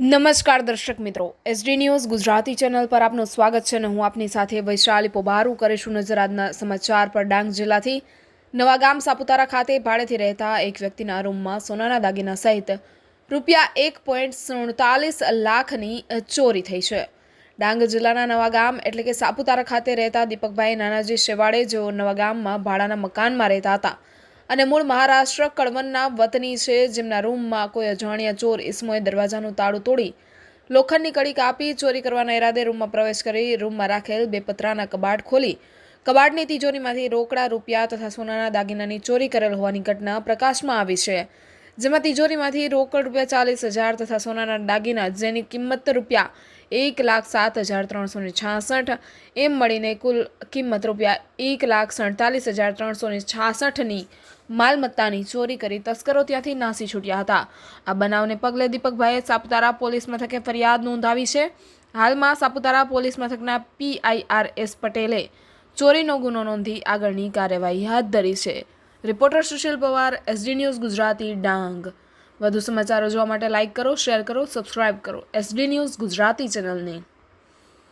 નમસ્કાર દર્શક મિત્રો, એસડી ન્યૂઝ ગુજરાતી ચેનલ પર આપનું સ્વાગત છે અને હું આપની સાથે વૈશાલી પોબારું કરીશું નજર આજના સમાચાર પર। ડાંગ જિલ્લાથી નવાગામ સાપુતારા ખાતે ભાડેથી રહેતા એક વ્યક્તિના રૂમમાં સોનાના દાગીના સહિત ₹1.47 લાખની ચોરી થઈ છે। ડાંગ જિલ્લાના નવાગામ એટલે કે સાપુતારા ખાતે રહેતા દીપકભાઈ નાનાજી શેવાડે, જેઓ નવાગામમાં ભાડાના મકાનમાં રહેતા હતા અને મૂળ મહારાષ્ટ્ર કળવણના વતની છે, જેમના રૂમમાં કોઈ અજાણ્યા ચોર ઇસમોએ દરવાજાનું તાળું તોડી લોખંડની કડી કાપી ચોરી કરવાના ઈરાદે રૂમમાં પ્રવેશ કરી રૂમમાં રાખેલ 2 પતરાના કબાટ ખોલી કબાટની તિજોરીમાંથી રોકડા, રૂપિયા તથા સોનાના દાગીનાની ચોરી કરેલ હોવાની ઘટના પ્રકાશમાં આવી છે, જેમાં તિજોરીમાંથી રોકડ ₹40,000 તથા સોનાના દાગીના જેની કિંમત ₹1,07,366 એમ મળીને કુલ કિંમત ₹1,47,366ની માલમત્તાની ચોરી કરી તસ્કરો ત્યાંથી નાસી છૂટ્યા હતા। આ બનાવને પગલે દીપકભાઈએ સાપુતારા પોલીસ મથકે ફરિયાદ નોંધાવી છે। હાલમાં સાપુતારા પોલીસ મથકના PIRS પટેલે ચોરીનો ગુનો નોંધી આગળની કાર્યવાહી હાથ ધરી છે। Reporter Sushil Pawar, SD news Gujarati, Dang. વધુ સમાચારો જોવા માટે લાઇક કરો, શેર કરો, સબસ્ક્રાઇબ કરો એસડી ન્યૂઝ ગુજરાતી ચેનલને।